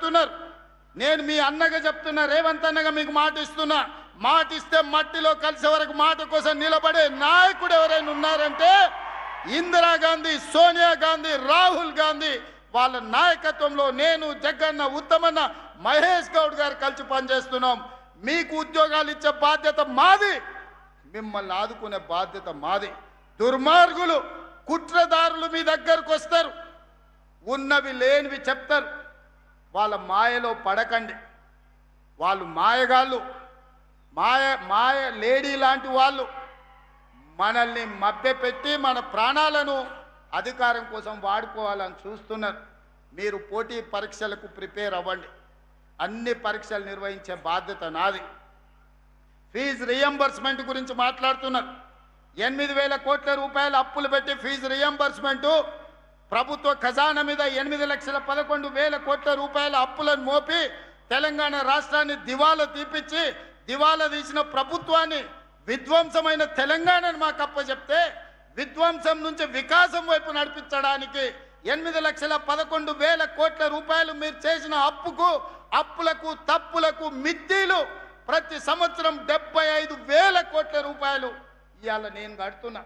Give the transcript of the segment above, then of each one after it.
మాట్లాడుతున్నారు. నేను మీ అన్నగా చెప్తున్నా, రేవంత్ అన్నగా మీకు మాట ఇస్తున్నా, మాట ఇస్తే మట్టిలో కలిసే వరకు మాట కోసం నిలబడే నాయకుడు ఎవరైనా ఉన్నారంటే ఇందిరాగాంధీ, సోనియా గాంధీ, రాహుల్ గాంధీ వాళ్ళ నాయకత్వంలో నేను, జగన్న, ఉత్తమన్న, మహేష్ గౌడ్ గారు కలిసి పనిచేస్తున్నాం. మీకు ఉద్యోగాలు ఇచ్చే బాధ్యత మాది, మిమ్మల్ని ఆదుకునే బాధ్యత మాది. దుర్మార్గులు, కుట్రదారులు మీ దగ్గరకు వస్తారు, ఉన్నవి లేనివి చెప్తారు. వాళ్ళ మాయలో పడకండి. వాళ్ళు మాయగాళ్ళు, మాయ లేడీ లాంటి వాళ్ళు. మనల్ని మభ్యపెట్టి మన ప్రాణాలను అధికారం కోసం వాడుకోవాలని చూస్తున్నారు. మీరు పోటీ పరీక్షలకు ప్రిపేర్ అవ్వండి. అన్ని పరీక్షలు నిర్వహించే బాధ్యత నాది. ఫీజు రియంబర్స్మెంట్ గురించి మాట్లాడుతున్నారు. 8,000 కోట్ల రూపాయలు అప్పులు పెట్టి ఫీజు రియంబర్స్మెంటు, ప్రభుత్వ ఖజానా మీద 8,11,000 కోట్ల రూపాయల అప్పులను మోపి తెలంగాణ రాష్ట్రాన్ని దివాలా తీపిచ్చి, దివాలా తీసిన ప్రభుత్వాన్ని విధ్వంసమైన తెలంగాణను మాకు అప్పచెప్తే విధ్వంసం నుంచి వికాసం వైపు నడిపించడానికి 8,11,000 కోట్ల రూపాయలు మీరు చేసిన అప్పులకు తప్పులకు మిద్దీలు ప్రతి సంవత్సరం 75,000 కోట్ల రూపాయలు ఇవాళ నేను కడుతున్నా.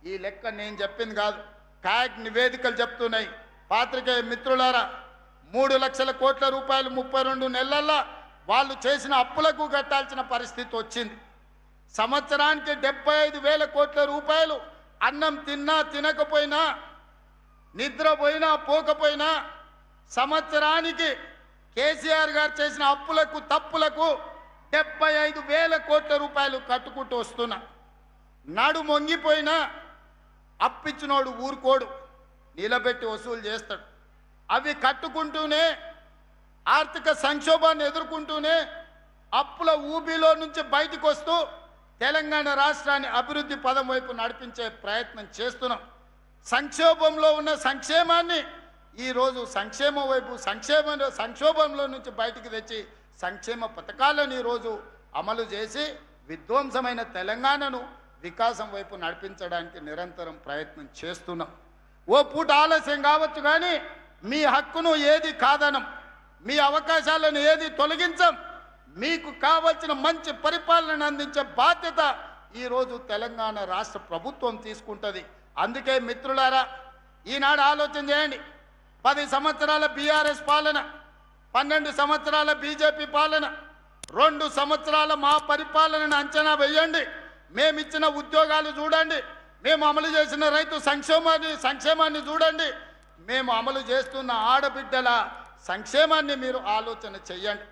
ఈ లెక్క నేను చెప్పింది కాదు, కాగ్ నివేదికలు చెప్తున్నాయి. పాత్రికేయ మిత్రులారా, 3 లక్షల కోట్ల రూపాయలు 32 నెలల్లో వాళ్ళు చేసిన అప్పులకు కట్టాల్సిన పరిస్థితి వచ్చింది. సంవత్సరానికి 75,000 కోట్ల రూపాయలు అన్నం తిన్నా తినకపోయినా, నిద్రపోయినా పోకపోయినా సంవత్సరానికి కేసీఆర్ గారు చేసిన అప్పులకు తప్పులకు 75,000 కోట్ల రూపాయలు కట్టుకుంటూ వస్తున్నా. నాడు మొంగిపోయినా అప్పిచ్చినోడు ఊరుకోడు, నిలబెట్టి వసూలు చేస్తాడు. అవి కట్టుకుంటూనే, ఆర్థిక సంక్షోభాన్ని ఎదుర్కొంటూనే, అప్పుల ఊబిలో నుంచి బయటకు వస్తూ తెలంగాణ రాష్ట్రాన్ని అభివృద్ధి పదం వైపు నడిపించే ప్రయత్నం చేస్తున్నాం. సంక్షోభంలో ఉన్న సంక్షేమాన్ని ఈరోజు సంక్షేమం వైపు, సంక్షోభంలో నుంచి బయటికి తెచ్చి సంక్షేమ పథకాలను ఈరోజు అమలు చేసి విధ్వంసమైన తెలంగాణను వికాసం వైపు నడిపించడానికి నిరంతరం ప్రయత్నం చేస్తున్నాం. ఓ పూట ఆలస్యం కావచ్చు కానీ మీ హక్కును ఏది కాదనం, మీ అవకాశాలను ఏది తొలగించం. మీకు కావలసిన మంచి పరిపాలన అందించే బాధ్యత ఈరోజు తెలంగాణ రాష్ట్ర ప్రభుత్వం తీసుకుంటుంది. అందుకే మిత్రులారా, ఈనాడు ఆలోచన చేయండి. 10 సంవత్సరాల బీఆర్ఎస్ పాలన, 12 సంవత్సరాల బీజేపీ పాలన, 2 సంవత్సరాల మా పరిపాలనను అంచనా వేయండి. మేమిచ్చిన ఉద్యోగాలు చూడండి, మేము అమలు చేసిన రైతు సంక్షేమాన్ని చూడండి, మేము అమలు చేస్తున్న ఆడబిడ్డల సంక్షేమాన్ని మీరు ఆలోచన చెయ్యండి.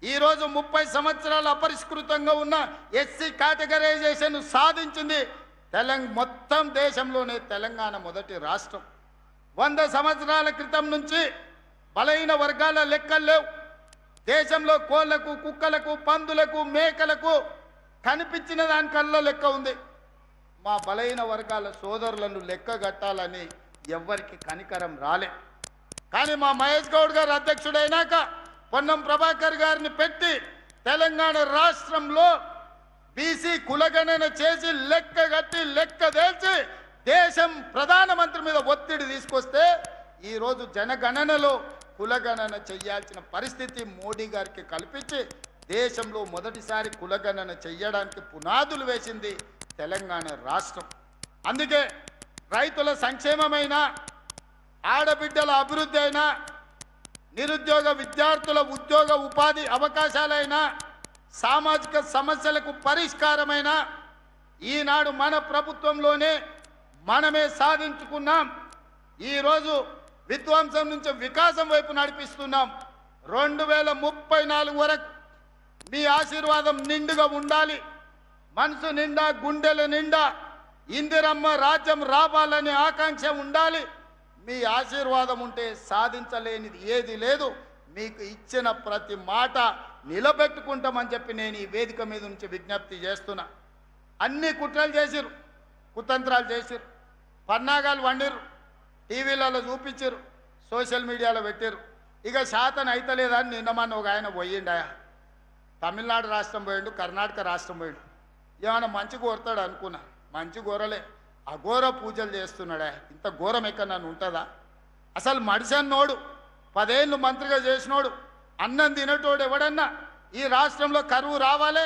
ఈరోజు 30 సంవత్సరాలు అపరిష్కృతంగా ఉన్న ఎస్సీ కేటగరైజేషన్ సాధించింది మొత్తం దేశంలోనే తెలంగాణ మొదటి రాష్ట్రం. 100 సంవత్సరాల క్రితం నుంచి బలహీన వర్గాల లెక్కలు లేవు. దేశంలో కోళ్లకు, కుక్కలకు, పందులకు, మేకలకు కనిపించిన దానికల్లా లెక్క ఉంది. మా బలహీన వర్గాల సోదరులను లెక్క కట్టాలని ఎవ్వరికి కనికరం రాలే. కానీ మా మహేష్ గౌడ్ గారు అధ్యక్షుడైనాక పొన్నం ప్రభాకర్ గారిని పెట్టి తెలంగాణ రాష్ట్రంలో బీసీ కులగణన చేసి లెక్క కట్టి లెక్క తేల్చి దేశం ప్రధానమంత్రి మీద ఒత్తిడి తీసుకొస్తే ఈరోజు జనగణనలో కులగణన చేయాల్సిన పరిస్థితి మోడీ గారికి కల్పించి దేశంలో మొదటిసారి కులగణన చేయడానికి పునాదులు వేసింది తెలంగాణ రాష్ట్రం. అందుకే రైతుల సంక్షేమమైన, ఆడబిడ్డల అభివృద్ధి అయినా, నిరుద్యోగ విద్యార్థుల ఉద్యోగ ఉపాధి అవకాశాలైనా, సామాజిక సమస్యలకు పరిష్కారమైన ఈనాడు మన ప్రభుత్వంలోనే మనమే సాధించుకున్నాం. ఈరోజు విధ్వంసం నుంచి వికాసం వైపు నడిపిస్తున్నాం. 2034 వరకు మీ ఆశీర్వాదం నిండుగా ఉండాలి. మనసు నిండా, గుండెల నిండా ఇందిరమ్మ రాజ్యం రావాలనే ఆకాంక్ష ఉండాలి. మీ ఆశీర్వాదం ఉంటే సాధించలేనిది ఏది లేదు. మీకు ఇచ్చిన ప్రతి మాట నిలబెట్టుకుంటామని చెప్పి నేను ఈ వేదిక మీద నుంచి విజ్ఞప్తి చేస్తున్నా. అన్ని కుట్రలు చేసిరు, కుతంత్రాలు చేసిరు, పన్నాగాలు వండిరు, టీవీలలో చూపించారు, సోషల్ మీడియాలో పెట్టారు. ఇక శాతం అయితలేదని నిన్నమన్న ఒక ఆయన పోయిండాయా, తమిళనాడు రాష్ట్రం పోయిండు, కర్ణాటక రాష్ట్రం పోయిండు. ఏమైనా మంచి కోరుతాడు అనుకున్నా, మంచి కోరలే, అఘోర పూజలు చేస్తున్నాడా. ఇంత ఘోరం ఎక్కడ నన్ను ఉంటుందా? అసలు మడిసన్నోడు 10 ఏళ్ళు మంత్రిగా చేసినోడు, అన్నం తినటోడు ఎవడన్నా ఈ రాష్ట్రంలో కరువు రావాలి,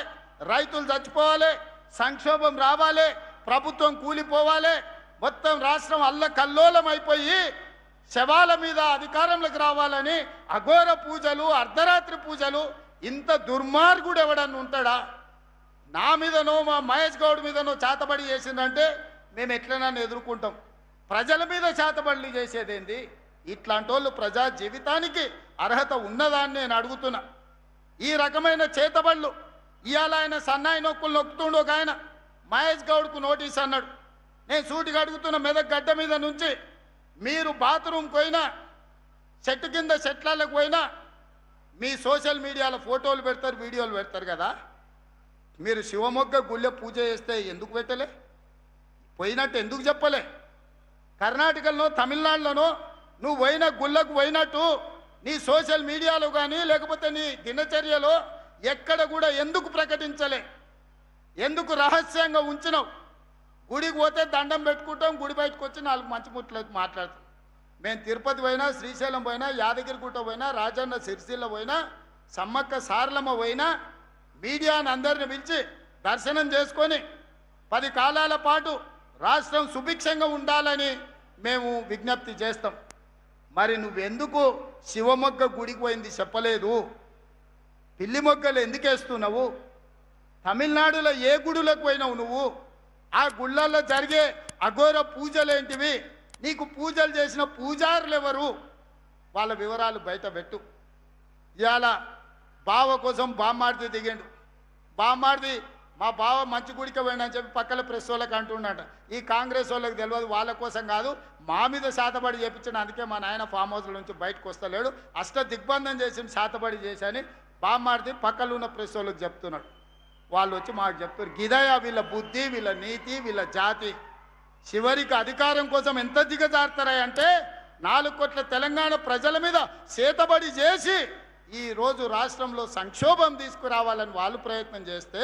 రైతులు చచ్చిపోవాలి, సంక్షోభం రావాలి, ప్రభుత్వం కూలిపోవాలి, మొత్తం రాష్ట్రం అల్లకల్లోలం అయిపోయి శవాల మీద అధికారంలోకి రావాలని అఘోర పూజలు, అర్ధరాత్రి పూజలు, ఇంత దుర్మార్గుడు ఎవడన్నా ఉంటాడా? నా మీదనో మా మహేష్ గౌడ్ మీదనో చేతబడి చేసిందంటే మేము ఎట్లైనా ఎదుర్కొంటాం. ప్రజల మీద చేతబడులు చేసేదేంది? ఇట్లాంటి వాళ్ళు ప్రజా జీవితానికి అర్హత ఉన్నదాన్ని నేను అడుగుతున్నా. ఈ రకమైన చేతబడులు ఇవాళ ఆయన సన్నాయి నొక్కులు నొక్కుతుండో ఒక ఆయన మహేష్ గౌడ్కు నోటీస్ అన్నాడు. నేను సూటిగా అడుగుతున్న మెదక్ గడ్డ మీద నుంచి మీరు బాత్రూమ్కి పోయినా, చెట్టు కింద చెట్లకు పోయినా మీ సోషల్ మీడియాలో ఫోటోలు పెడతారు, వీడియోలు పెడతారు కదా. మీరు శివమొగ్గ గుళ్ళె పూజ చేస్తే ఎందుకు పెట్టలే? పోయినట్టు ఎందుకు చెప్పలే? కర్ణాటకలో, తమిళనాడులోనో నువ్వు పోయిన గుళ్ళకు పోయినట్టు నీ సోషల్ మీడియాలో కానీ లేకపోతే నీ దినచర్యలో ఎక్కడ కూడా ఎందుకు ప్రకటించలే? ఎందుకు రహస్యంగా ఉంచినావు? గుడికి పోతే దండం పెట్టుకుంటాం, గుడి బయటకు వచ్చి 4 మంచి ముట్లకు మాట్లాడతాం. మేము తిరుపతి పోయినా, శ్రీశైలం పోయినా, యాదగిరిగుట్ట పోయినా, రాజన్న సిరిసిల్ల పోయినా, సమ్మక్క సారలమ్మ పోయినా మీడియాను అందరిని పిలిచి దర్శనం చేసుకొని 10 కాలాల పాటు రాష్ట్రం సుభిక్షంగా ఉండాలని మేము విజ్ఞప్తి చేస్తాం. మరి నువ్వెందుకు శివమొగ్గ గుడికి పోయింది చెప్పలేదు? పిల్లి మొగ్గలు ఎందుకు వేస్తున్నావు? తమిళనాడులో ఏ గుడులకు పోయినావు నువ్వు? ఆ గుళ్ళల్లో జరిగే అఘోర పూజలేంటివి? నీకు పూజలు చేసిన పూజారులు ఎవరు? వాళ్ళ వివరాలు బయట పెట్టు. ఇవాళ బావ కోసం బామ్మాడిది దిగిండు. బామ్మాడిది మా బావ మంచి గుడికి పోయిండని చెప్పి పక్కన ప్రెస్ వాళ్ళకి అంటున్నాట. ఈ కాంగ్రెస్ వాళ్ళకి తెలియదు, వాళ్ళ కోసం కాదు, మా మీద శాతబడి చేపించిన. అందుకే మా నాయన ఫామ్ హౌస్ల నుంచి బయటకు వస్తలేడు, అష్ట దిగ్బంధం చేసి శాతబడి చేశాని బామ్మాడిది పక్కన ఉన్న ప్రెస్ వాళ్ళకి చెప్తున్నాడు. వాళ్ళు వచ్చి మాకు చెప్తారు, గిదయ వీళ్ళ బుద్ధి, వీళ్ళ నీతి, వీళ్ళ జాతి. చివరికి అధికారం కోసం ఎంత దిగజారుతారా అంటే 4 కోట్ల తెలంగాణ ప్రజల మీద చేతబడి చేసి ఈరోజు రాష్ట్రంలో సంక్షోభం తీసుకురావాలని వాళ్ళు ప్రయత్నం చేస్తే